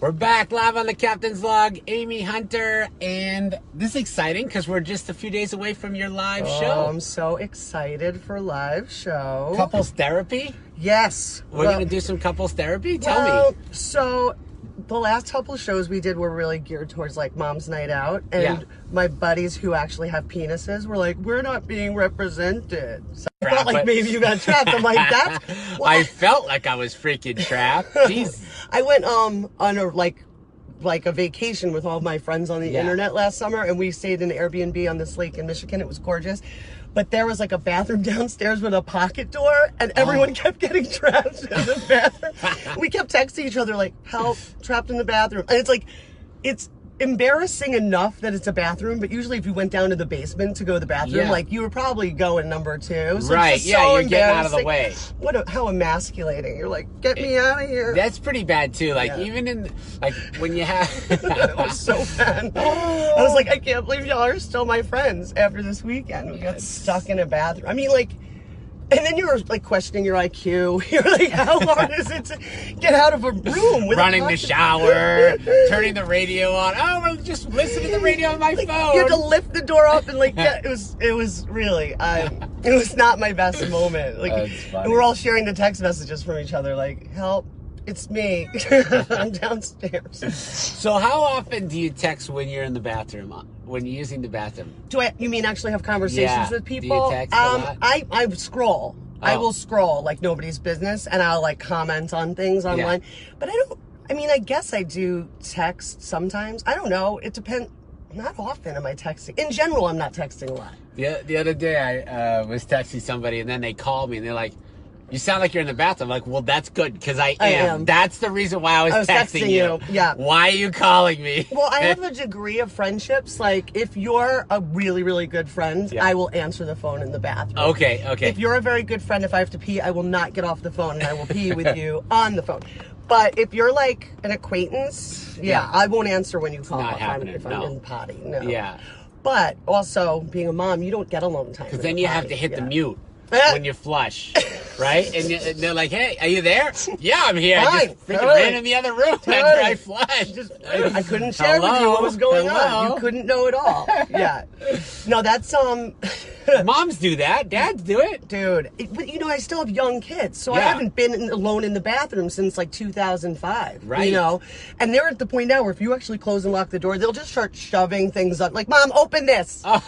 We're back live on the Captain's Log. Amy, Hunter, and this is exciting because we're just a few days away from your live show. I'm so excited for live show. Couples therapy? Yes. We're going to do some couples therapy? Tell me. So the last couple of shows we did were really geared towards like mom's night out. And my buddies who actually have penises were like, we're not being represented. So I felt like maybe you got trapped. I'm like, that's what? I felt like I was freaking trapped. Jeez. I went on a like a vacation with all my friends on the internet last summer, and we stayed in an Airbnb on this lake in Michigan. It was gorgeous. But there was like a bathroom downstairs with a pocket door, and everyone kept getting trapped in the bathroom. We kept texting each other like, help, trapped in the bathroom. And it's like, it's embarrassing enough that it's a bathroom, but usually if you went down to the basement to go to the bathroom, like you were probably going number 2. So right, it's just so you're getting out of the way. How emasculating. You're like, get me out of here. That's pretty bad too. Like even in, like when you have... It was so bad. I was like, I can't believe y'all are still my friends after this weekend. We got stuck in a bathroom. I mean, like, and then you're like questioning your IQ. You're like, how hard is it to get out of a room with running the shower, turning the radio on? Oh, we'll just listen to the radio on my phone. You had to lift the door up and like it was really it was not my best moment. Like and we're all sharing the text messages from each other like, help, it's me. I'm downstairs. So how often do you text when you're in the bathroom? When you're using the bathroom? You mean actually have conversations with people? Do you text a lot? I scroll. I will scroll like nobody's business, and I'll like comment on things online. But I guess I do text sometimes. I don't know. It depends. Not often am I texting. In general, I'm not texting a lot. The other day I was texting somebody, and then they called me, and they're like, you sound like you're in the bathroom. I'm like, well, that's good, because I am. That's the reason why I was texting you. Yeah. Why are you calling me? Well, I have a degree of friendships. Like, if you're a really, really good friend, I will answer the phone in the bathroom. Okay. If you're a very good friend, if I have to pee, I will not get off the phone, and I will pee with you on the phone. But if you're like an acquaintance, I won't answer when you call. Not happening, if I'm in the potty. No. Yeah. But also, being a mom, you don't get alone time. Because then you have to hit the mute when you flush, right? And they're like, hey, are you there? Yeah, I'm here. I just freaking ran in the other room after I flushed. I couldn't share with you what was going on. You couldn't know it all. Yeah. No, that's, moms do that. Dads do it. Dude. But, I still have young kids, so I haven't been alone in the bathroom since, like, 2005. Right. You know? And they're at the point now where if you actually close and lock the door, they'll just start shoving things up. Like, Mom, open this. I'm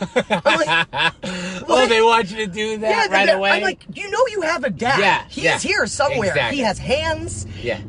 like, oh, they want you to do that right away? I'm like, you have a dad. Yeah. He's here somewhere. Exactly. He has hands. Yeah.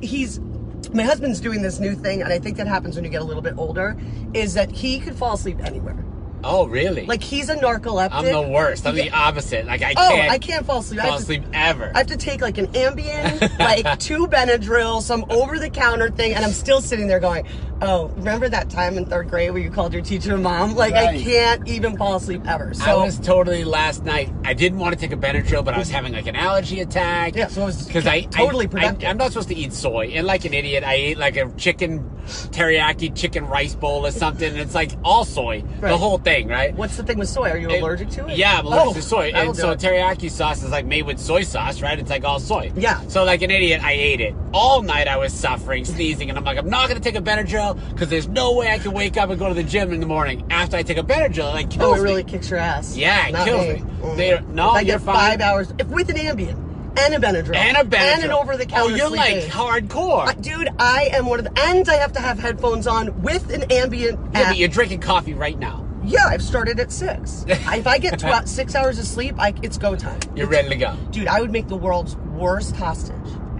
My husband's doing this new thing, and I think that happens when you get a little bit older, is that he could fall asleep anywhere. Oh, really? Like, he's a narcoleptic. I'm the worst. I'm the opposite. Like, I can't fall asleep. Ever. I have to take, like, an Ambien, like, 2 Benadryl, some over-the-counter thing, and I'm still sitting there going, oh, remember that time in 3rd grade where you called your teacher Mom? Like, I can't even fall asleep ever. So I was totally, last night, I didn't want to take a Benadryl, but I was having, like, an allergy attack. Yeah, so I was totally productive. I'm not supposed to eat soy. And like an idiot, I ate, like, a teriyaki chicken rice bowl or something, and it's, like, all soy. Right. The whole thing, right? What's the thing with soy? Are you allergic to it? Yeah, I'm allergic to soy. And so teriyaki sauce is like made with soy sauce, right? It's like all soy. Yeah. So like an idiot, I ate it. All night I was suffering, sneezing, and I'm like, I'm not going to take a Benadryl because there's no way I can wake up and go to the gym in the morning. After I take a Benadryl, it like kills me. It really kicks your ass. Yeah, it kills me. I get 5 hours with an Ambien. And a Benadryl. And an over-the-counter. Oh, you're like aid. hardcore. Dude, I am one of the... And I have to have headphones on with an ambient Yeah, but you're drinking coffee right now. Yeah, I've started at 6. If I get 6 hours of sleep, it's go time. You're ready to go. Dude, I would make the world's worst hostage.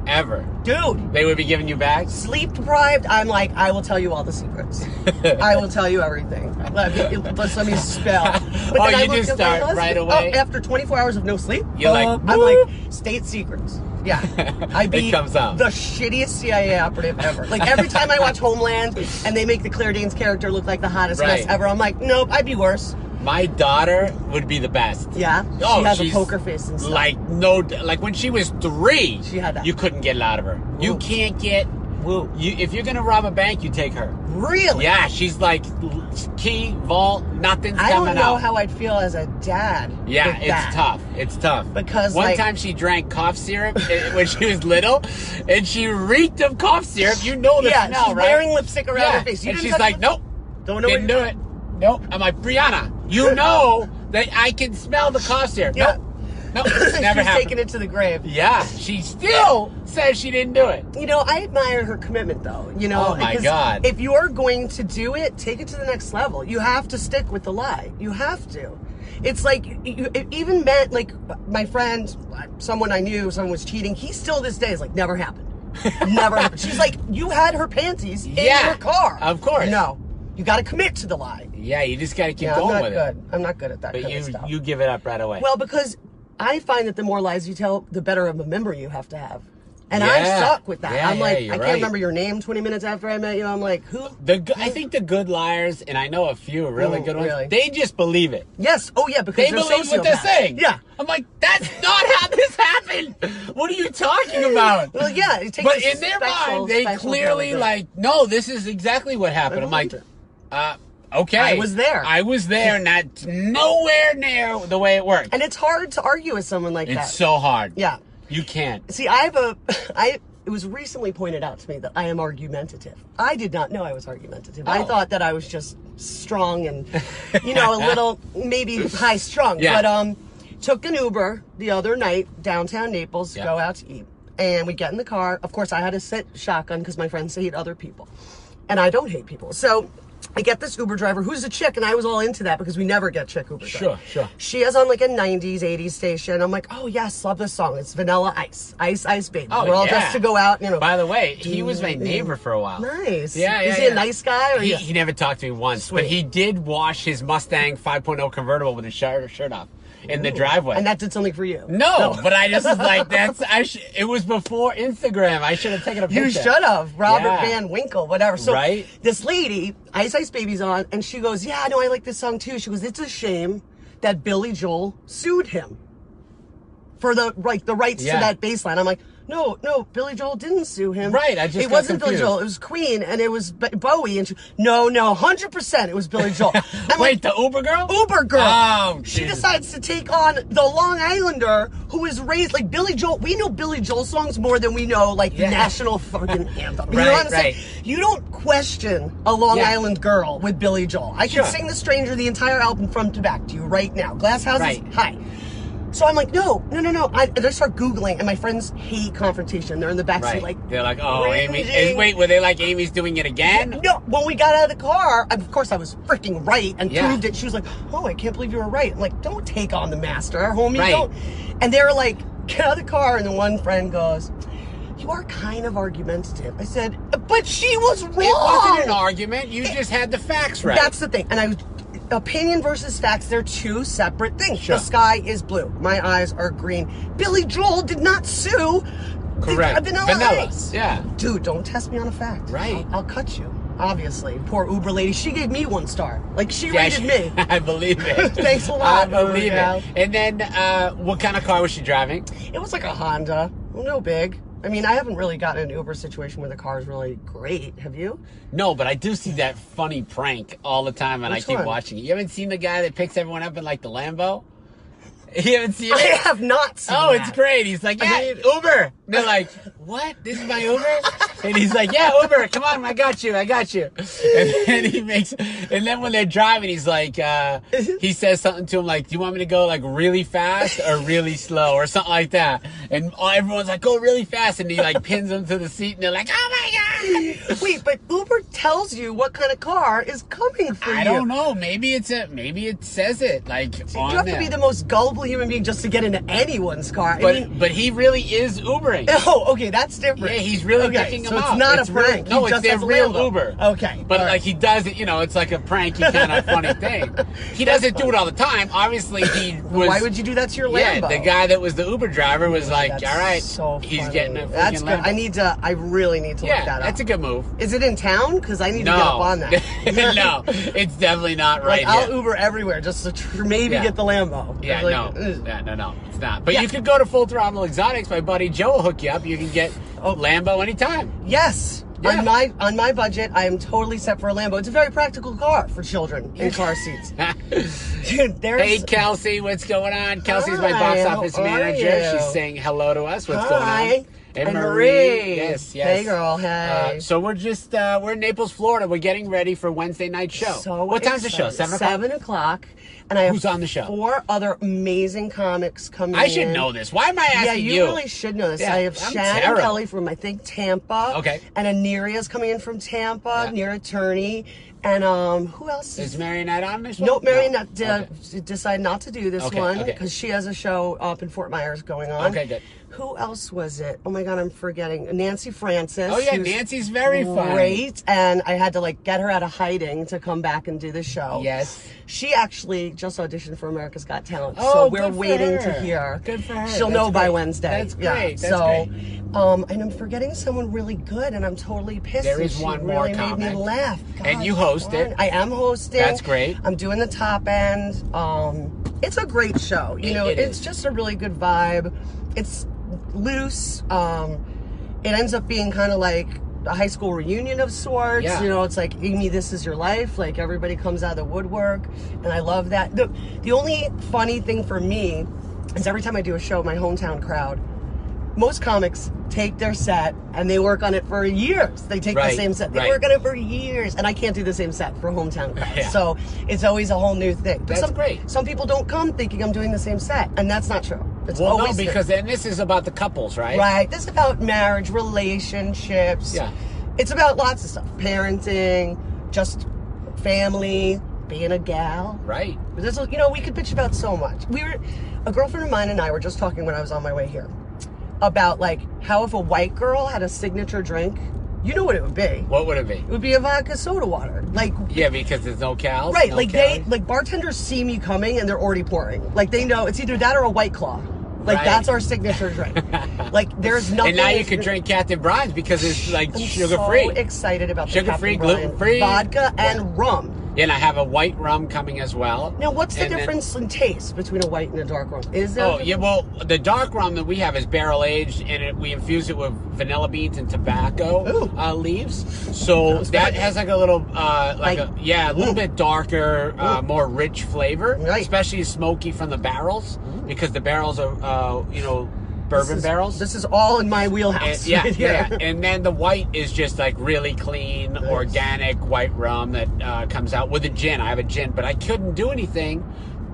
Ever. Dude. They would be giving you back? Sleep deprived, I'm like, I will tell you all the secrets. I will tell you everything. Let me spill. But you just start right away? After 24 hours of no sleep, you're like, I'm like, state secrets. Yeah. It comes out. The shittiest CIA operative ever. Like, every time I watch Homeland and they make the Claire Danes character look like the hottest mess ever, I'm like, nope, I'd be worse. My daughter would be the best. Yeah? Oh, she has a poker face and stuff. Like when she was 3, she had that. You couldn't get it out of her. You can't get Woo. If you're gonna rob a bank, you take her. Really? Yeah, she's like key, vault, nothing's coming out. I don't know how I'd feel as a dad. Yeah, it's tough. It's tough. Because one time she drank cough syrup when she was little, and she reeked of cough syrup. You know the smell, she's right? wearing lipstick around her face. And she's like, nope, didn't do it. Nope. I'm like, Brianna, you know that I can smell the cough syrup. Yeah. Nope, never happened. She's taking it to the grave. Yeah, she still says she didn't do it. You know, I admire her commitment, though. You know, oh my God. If you're going to do it, take it to the next level. You have to stick with the lie. You have to. It's like, it even meant, like, my friend, someone I knew, someone was cheating. He still this day is like, never happened. Never happened. She's like, you had her panties in your car. Of course. No. You got to commit to the lie. Yeah, you just got to keep going with it. I'm not good at that kind of stuff. But you give it up right away. Well, because I find that the more lies you tell, the better of a memory you have to have. And I suck with that. I'm like, I can't remember your name 20 minutes after I met you. I'm like, who? I think the good liars, and I know a few really good ones, they just believe it. Yes. Oh, yeah, because they believe what they're saying. Yeah. I'm like, that's not how this happened. What are you talking about? Well, yeah. It takes but in their mind, they clearly like, no, this is exactly what happened. I'm like, okay. I was there. And that's nowhere near the way it worked. And it's hard to argue with someone like that. It's so hard. Yeah. You can't. See, it was recently pointed out to me that I am argumentative. I did not know I was argumentative. I thought that I was just strong and, a little, maybe high strung. Yeah. But, took an Uber the other night, downtown Naples, to go out to eat. And we get in the car. Of course, I had to sit shotgun because my friends hate other people. And I don't hate people. So I get this Uber driver who's a chick, and I was all into that because we never get chick Uber drivers. Sure. She has on like a 90s, 80s station. I'm like, oh yes, love this song. It's Vanilla Ice. Ice, Ice Baby. Oh, we're all dressed to go out, By the way, he was my neighbor for a while. Nice. Yeah. Is he a nice guy? Or he never talked to me once, but he did wash his Mustang 5.0 convertible with his shirt off in the driveway. And that did something for you? No, but I just was like, it was before Instagram. I should have taken a picture. You should have. Robert Van Winkle, whatever. So this lady, Ice Ice Baby's on, and she goes, yeah, no, I like this song too. She goes, it's a shame that Billy Joel sued him for the rights to that bass line. I'm like, no, Billy Joel didn't sue him. Right, I just It wasn't Billy Joel, it was Queen, and it was Bowie, and no, 100% it was Billy Joel. Wait, the Uber girl? Uber girl. Oh, she decides to take on the Long Islander who is raised, like Billy Joel. We know Billy Joel songs more than we know, like, national fucking anthem. You know what I'm saying? You don't question a Long Island girl with Billy Joel. I can sing The Stranger, the entire album front to back to you right now. Glass Houses, hi. So I'm like, no. I start Googling, and my friends hate confrontation. They're in the backseat, like, they're like, oh, Amy. Wait, were they like, Amy's doing it again? No. When we got out of the car, of course I was freaking right and proved it. She was like, oh, I can't believe you were right. I'm like, don't take on the master, homie. Don't. And they were like, get out of the car. And then one friend goes, you are kind of argumentative. I said, but she was wrong. It wasn't an argument. You just had the facts right. That's the thing. And opinion versus facts, they're two separate things. Sure. The sky is blue. My eyes are green. Billy Joel did not sue Vanilla Ice. Yeah. Dude, don't test me on a fact. Right. I'll cut you. Obviously. Poor Uber lady. She gave me 1 star. Like, she rated me. I believe it. Thanks a lot. I believe it. And then, what kind of car was she driving? It was like a Honda. No big. I mean, I haven't really gotten an Uber situation where the car is really great. Have you? No, but I do see that funny prank all the time, and I keep watching it. You haven't seen the guy that picks everyone up in, like, the Lambo? You haven't seen it? I have not seen that. It's great. He's like, Uber. And they're like, what? This is my Uber? And he's like, yeah, Uber. Come on, I got you. And then when they're driving, he's like, he says something to him like, do you want me to go like really fast or really slow or something like that? And everyone's like, go really fast. And he like pins them to the seat and they're like, oh my God. Wait, but Uber tells you what kind of car is coming for you. I don't know. Maybe it says it like on you have to be the most gullible human being just to get into anyone's car. But he really is Ubering. Oh, okay, that's different. Yeah, he's really picking them so out. It's not a prank. No, it's their real Uber. Okay. But like he does it, it's like a pranky kind of funny thing. He doesn't do it all the time. Obviously, he was. Why would you do that to your Lambo? Yeah, the guy that was the Uber driver was like, that's all right, so he's getting a freaking That's good. Lambo. I really need to look that up. That's a good move. Is it in town? Because I need to get up on that. No, it's definitely not right I'll Uber everywhere just to maybe get the Lambo. Yeah, no, it's not. But you could go to Full Throttle Exotics. My buddy Joe will hook you up. You can get Lambo anytime. Yes. Yeah. On my budget, I am totally set for a Lambo. It's a very practical car for children in car seats. Dude, Hey, Kelsey, what's going on? Kelsey's my box office manager. She's saying hello to us. What's going on? And Marie. Yes. Hey, girl. Hey. So we're just, we're in Naples, Florida. We're getting ready for Wednesday night show. So what time's the show? 7 o'clock? 7 o'clock. And I have Who's on the show? 4 other amazing comics coming in. I should know this. Why am I asking you? Yeah, you really should know this. Yeah, I have I'm Shannon terrible. Kelly from, I think, Tampa. Okay. And Aneria's coming in from Tampa, near attorney. And who else? Is Marionette on this one? Nope, Marionette Okay. decided not to do this one because she has a show up in Fort Myers going on. Okay, good. Who else was it? Oh my God, I'm forgetting. Nancy Francis. Oh yeah, Nancy's very funny. Great, and I had to like get her out of hiding to come back and do the show. Yes. She actually just auditioned for America's Got Talent, Oh, so we're good for waiting her. to hear. Good for her. She'll That's know by great. Wednesday. That's great. That's so, great. And I'm forgetting someone really good, and I'm totally pissed. There is She one more really made me comic. laugh. And you Gosh, host it. I am hosting. That's great. I'm doing the top end. It's a great show. You know, it's just a really good vibe. It's loose. It ends up being kind of like a high school reunion of sorts. Yeah. You know, it's like, Amy, this is your life. Like, everybody comes out of the woodwork, and I love that. The only funny thing for me is every time I do a show, my hometown crowd, most comics take their set and they work on it for years. They take the same set. They work on it for years. And I can't do the same set for hometown crowds. Yeah. So it's always a whole new thing. But That's great. Some people don't come thinking I'm doing the same set. And that's not true. It's Well, always no, because then this is about the couples, right? Right. This is about marriage, relationships. Yeah. It's about lots of stuff. Parenting, just family, being a gal. Right. There's, you know, we could bitch about so much. A girlfriend of mine and I were just talking when I was on my way here about like how if a white girl had a signature drink, you know what it would be. What would it be? It would be a vodka soda water. Like, yeah, because there's no cows. right, no like calories. like bartenders see me coming and they're already pouring. Like they know it's either that or a White Claw. Like Right. that's our signature drink. Like there's nothing. And now you can drink Captain Brien's because it's like I'm sugar-free. so excited about the Sugar-free, Captain Brien gluten-free. vodka and rum. Yeah, and I have a white rum coming as well. Now, what's the And then- difference in taste between a white and a dark rum? Is there? a Oh, yeah, difference? well, the dark rum that we have is barrel aged, and we infuse it with vanilla beans and tobacco leaves. So Sounds that good. has like a little, Like- a little bit darker, more rich flavor, Right. especially smoky from the barrels, because the barrels are, bourbon barrels. This is all in my wheelhouse. And, right here. And then the white is just like really clean, organic white rum that comes out with a gin. I have a gin, but I couldn't do anything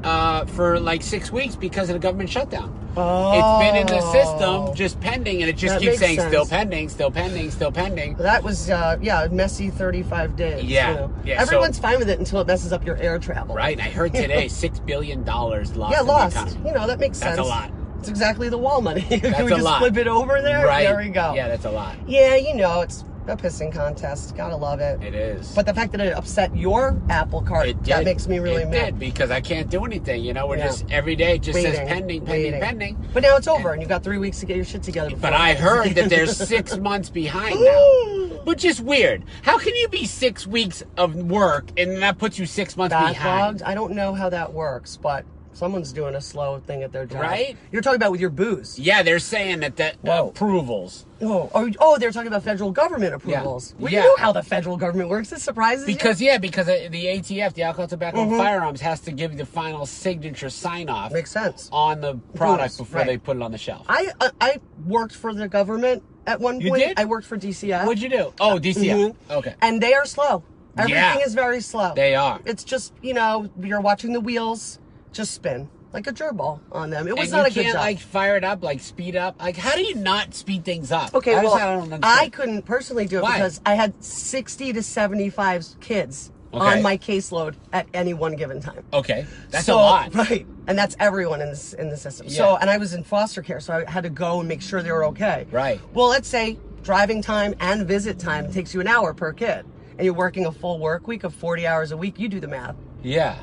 for like 6 weeks because of the government shutdown. It's been in the system just pending, and it just That keeps makes saying sense. still pending, still pending, still pending. That was, a messy 35 days. Yeah, You know? yeah, Everyone's fine with it until it messes up your air travel. Right, and I heard today $6 billion lost. Yeah, in the lost. economy. You know, that makes sense. That's a lot. It's exactly the wall money. Can That's we a just lot. flip it over there? Right. There we go. Yeah, that's a lot. Yeah, you know, it's a pissing contest. Gotta love it. It is. But the fact that it upset your apple cart, It did. that makes me really it mad. did, because I can't do anything. You know, we're Yeah. just every day it just says Waiting, pending, waiting. pending. But now it's over, and you've got 3 weeks to get your shit together. But I heard that they're 6 months behind now. Which is weird. How can you be 6 weeks of work and that puts you 6 months behind? Backlogged. I don't know how that works, but someone's doing a slow thing at their job. Right? You're talking about with your booze. Yeah, they're saying that Whoa. approvals. They're talking about federal government approvals. Well, Yeah. you know how the federal government works. This surprises Because you? the ATF, the Alcohol, Tobacco, and Firearms, has to give you the final signature sign-off Makes sense. on the product Approvals, before right. they put it on the shelf. I worked for the government at one You point. did? I worked for DCF. What'd you do? Oh, DCF. Okay. And they are slow. Everything Yeah. is very slow. They are. It's just, you're watching the wheels just spin. Like a gerbil on them. It was And not you a good can't job. like fire it up, like speed up. Like, how do you not speed things up? Okay, I well, don't understand. I couldn't personally do it Why? because I had 60 to 75 kids Okay. on my caseload at any one given time. Okay, that's So, a lot. Right. And that's everyone in the system. Yeah. So, and I was in foster care, so I had to go and make sure they were okay. Right. Well, let's say driving time and visit time takes you an hour per kid, and you're working a full work week of 40 hours a week. You do the math. Yeah.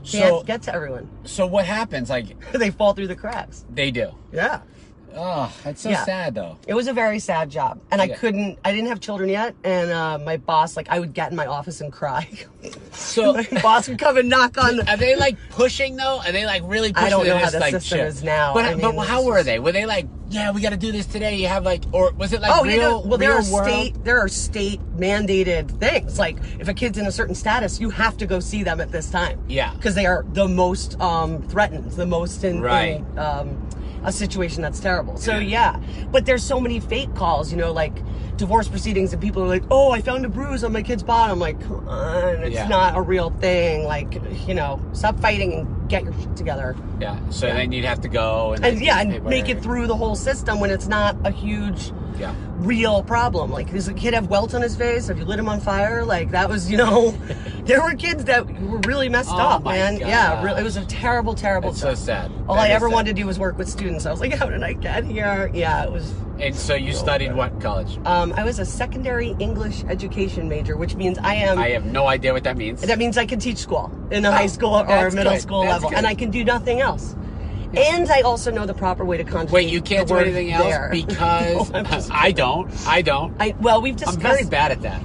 Can't get to everyone. So what happens? Like, They fall through the cracks. they do. Yeah. Oh, that's so Yeah. sad though. It was a very sad job. And I Yeah. didn't have children yet. And my boss, I would get in my office and cry. So My boss would come and knock on. Are they like pushing though? Are they like really pushing? I don't know how this, the like, system shit? is now. But I mean, how were they? Were they like, yeah, we got to do this today? You have like, or was it like Oh, real? you know, well, there real are state mandated things. Like if a kid's in a certain status, you have to go see them at this time. Yeah, because they are the most threatened, the most in right. A situation that's terrible. So yeah, but there's so many fake calls, you know, like divorce proceedings, and people are like, "Oh, I found a bruise on my kid's bottom." I'm like, come on, it's not a real thing. Like, you know, stop fighting and get your shit together. Yeah. So then you'd have to go and and make it through the whole system when it's not a huge real problem. Like, does a kid have welts on his face? Have you lit him on fire? Like, that was, you know, there were kids that were really messed up, man. God. Yeah, it was a terrible, terrible It's so sad. All I ever wanted to do was work with students. I was like, how did I get here? Yeah, it was. And so you studied what college? I was a secondary English education major, which means I have no idea what that means. That means I can teach school in a high school or middle school level, and I can do nothing else. And I also know the proper way to conjugate. Wait, you can't do anything else there. because No, I don't. We've discussed. I'm very bad at that.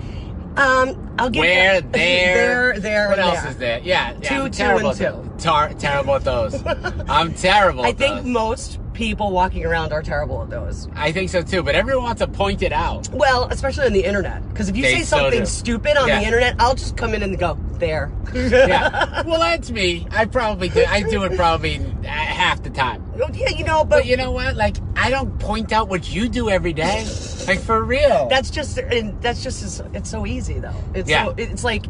I'll get Where, there. What and else there. is there? Yeah, Two, I'm terrible two, at and those. Terrible at those. I'm terrible I at think those. most people walking around are terrible at those. I think so too, but everyone wants to point it out. Well, especially on the internet, because if you say something stupid on the internet, I'll just come in and go there. Yeah. Well, that's me. I probably do. I do it probably half the time. Yeah, you know, but you know what? Like, I don't point out what you do every day. Like, for real. It's so easy though. It's like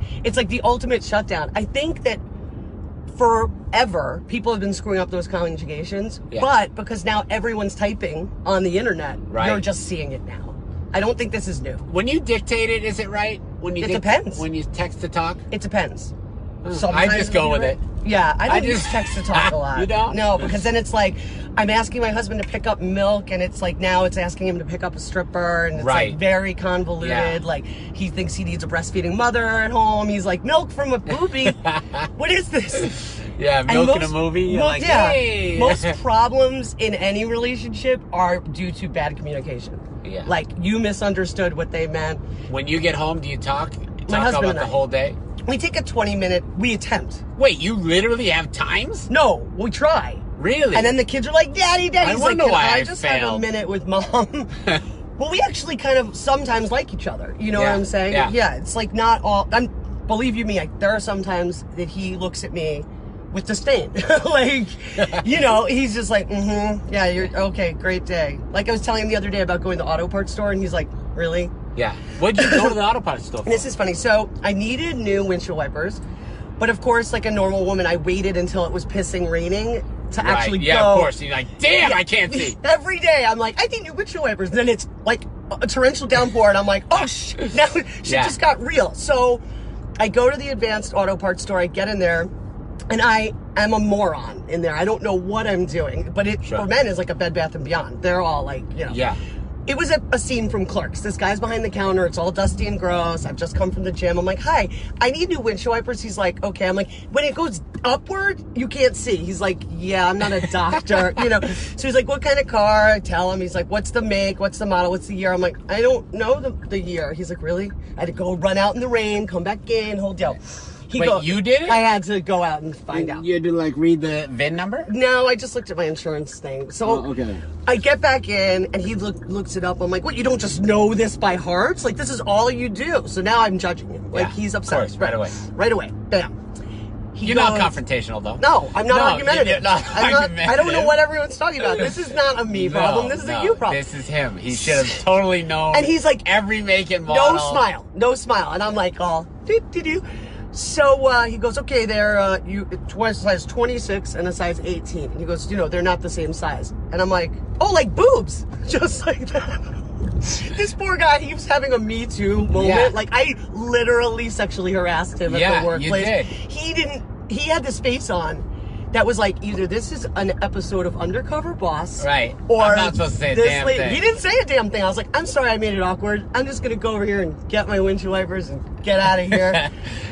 the ultimate shutdown. I think that forever people have been screwing up those conjugations, but because now everyone's typing on the internet, you're just seeing it now. I don't think this is new. When you dictate it, is it right? It depends. When you text to talk? It depends. I just go with it. Yeah, I don't use text to talk a lot. You don't? No, because then it's like I'm asking my husband to pick up milk, and it's like now it's asking him to pick up a stripper, and it's like very convoluted. Yeah. Like he thinks he needs a breastfeeding mother at home. He's like, milk from a booby. What is this? Yeah, milk in a movie. Hey. Most problems in any relationship are due to bad communication. Yeah. Like you misunderstood what they meant. When you get home, do you talk my husband about the whole day? We take a 20-minute, we attempt. Wait, you literally have times? No, we try. Really? And then the kids are like, Daddy. He's like, can I just failed. have a minute with Mom? Well, we actually kind of sometimes like each other. You know what I'm saying? Yeah, it's like not all, believe you me, there are some times that he looks at me with disdain. Like, you know, he's just like, yeah, you're okay, great day. Like I was telling him the other day about going to the auto parts store, and he's like, really? Yeah. What'd you go to the auto parts store for? This is funny. So I needed new windshield wipers, but of course, like a normal woman, I waited until it was pissing raining to actually go. Yeah, of course. You're like, damn, I can't see. Every day, I'm like, I need new windshield wipers. And then it's like a torrential downpour, and I'm like, oh, now shit just got real. So I go to the advanced auto parts store. I get in there, and I am a moron in there. I don't know what I'm doing, but it for men is like a Bed Bath & Beyond. They're all like, you know. Yeah. It was a scene from Clerks. This guy's behind the counter. It's all dusty and gross. I've just come from the gym. I'm like, hi, I need new windshield wipers. He's like, okay. I'm like, when it goes upward, you can't see. He's like, yeah, I'm not a doctor, you know. So he's like, what kind of car? I tell him. He's like, what's the make? What's the model? What's the year? I'm like, I don't know the year. He's like, really? I had to go run out in the rain, come back in, whole deal. Wait, you did it? I had to go out and find out. You had to like read the VIN number? No, I just looked at my insurance thing. So I get back in, and he looks it up. I'm like, what, you don't just know this by heart? Like, this is all you do. So now I'm judging him. Like, he's upset. Of course, right away. Right away. Bam. You're not confrontational, though. No, I'm not argumentative. Argumentative. I don't know what everyone's talking about. This is not a me problem. This is a you problem. This is him. He should have totally known. And he's like, every make and model. No smile. And I'm like, oh, do. So he goes, okay, they're size 26 and a size 18. And he goes, you know, they're not the same size. And I'm like, oh, like boobs, just like that. This poor guy, he was having a Me Too moment. Yeah. Like, I literally sexually harassed him at the workplace. You did. He had this face on that was like, either this is an episode of Undercover Boss, right? Or I'm not supposed to say a damn thing. He didn't say a damn thing. I was like, I'm sorry I made it awkward. I'm just gonna go over here and get my windshield wipers and get out of here.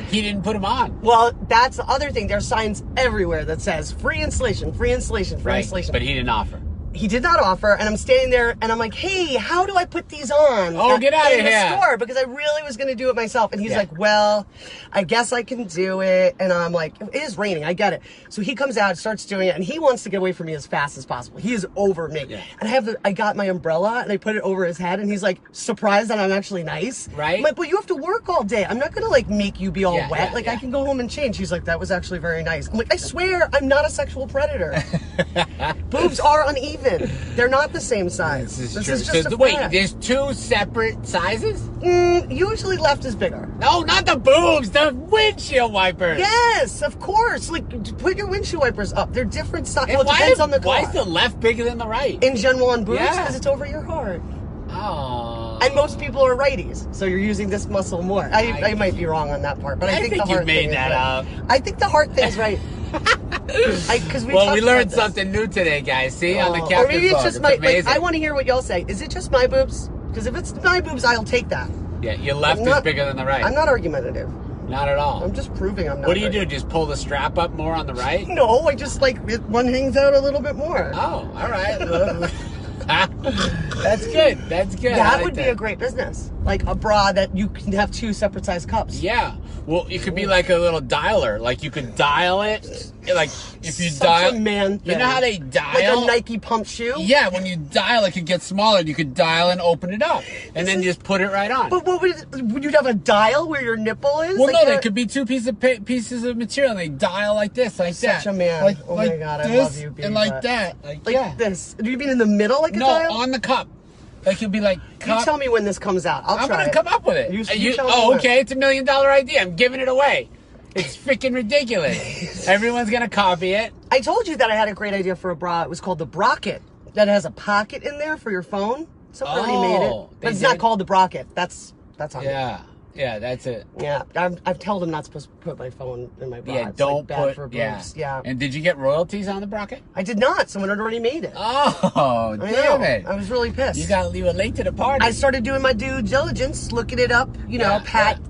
He didn't put them on. Well, that's the other thing. There's signs everywhere that says free installation, free installation, free installation. But he didn't offer. he did not offer, and I'm standing there, and I'm like, hey, how do I put these on? Oh, get out of in the here. store, because I really was going to do it myself. And he's like, well, I guess I can do it. And I'm like, it is raining. I get it. So he comes out, starts doing it, and he wants to get away from me as fast as possible. He is over me. Yeah. And I got my umbrella, and I put it over his head, and he's like, surprised that I'm actually nice. Right. I'm like, but you have to work all day. I'm not going to like make you be all wet. Yeah, I can go home and change. He's like, that was actually very nice. I'm like, I swear, I'm not a sexual predator. Boobs are uneven. They're not the same size. This This true. is just So, a wait, fact. there's 2 separate sizes? Usually left is bigger. No, not the boobs, the windshield wipers. Yes, of course. Like, put your windshield wipers up. They're different styles. And Well, it depends on the car. why is the left bigger than the right? In general on boobs, Yeah. because it's over your heart. Oh. And most people are righties, so you're using this muscle more. I might be wrong on that part, but I think the you heart made thing that is up. right. I think the heart thing's right. Because Well, we learned something new today, guys. See, on the captain's or maybe it's log. just It's my. amazing. Like, I want to hear what y'all say. Is it just my boobs? Because if it's my boobs, I'll take that. Yeah, your left I'm not- is bigger than the right. I'm not argumentative. Not at all. I'm just proving I'm not. What do you right. do? Just pull the strap up more on the right? No, I just like one hangs out a little bit more. Oh, all right. That's good. That's good. I That like would be a great business. Like a bra that you can have 2 separate size cups. Yeah. Well, it could be like a little dialer. Like you could dial it. Like if you Such dial. a man thing. You know how they dial? Like a Nike pump shoe? Yeah, when you dial, it could get smaller. You could dial and open it up, and then just put it right on. But what would you have a dial where your nipple is? Well, like no, that? they could be 2 pieces of material, and they dial like this, like that. Such a man. Like, Oh like my God, I this, love you, B, and like but- that. Like yeah. this. Do you mean in the middle like a No, dial? on the cup. Like you'll be like, cup. You tell me when this comes out. I'm try gonna it. come up with it. You tell me Oh, when. okay. It's $1 million idea. I'm giving it away. It's freaking ridiculous. Everyone's gonna copy it. I told you that I had a great idea for a bra. It was called the Brocket. That has a pocket in there for your phone. Someone already made it. they But it's not did? called the Brocket. That's on me. Yeah, that's it. Yeah, I've told them not supposed to put my phone in my bra. Yeah, It's, don't like, bad put. for boobs. Yeah. And did you get royalties on the Brocket? I did not. Someone had already made it. Oh, I damn know. it! I was really pissed. You were late to the party. I started doing my due diligence, looking it up,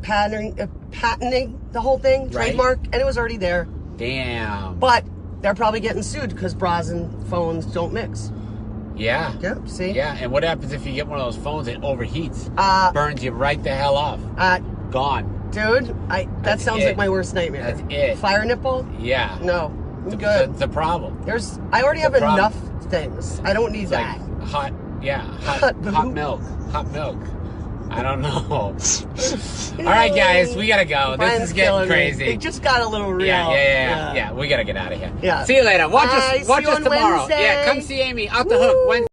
patenting the whole thing, Right. trademark, and it was already there. Damn. But they're probably getting sued because bras and phones don't mix. Yeah. Yeah, see? Yeah, and what happens if you get one of those phones that overheats? Burns you right the hell off. Gone. Dude, that That's sounds it. like my worst nightmare. That's it. Fire nipple? Yeah. No, I'm good. That's the problem. I already have problem. enough things. I don't need It's that. like hot Hot milk. Hot milk. I don't know. All right, guys, we gotta go. Brian's This is getting killing me. crazy. It just got a little real. Yeah. We gotta get out of here. Yeah. See you later. Watch Bye. us See you on tomorrow. Wednesday. Yeah, come see Amy. Out the hook. Wednesday.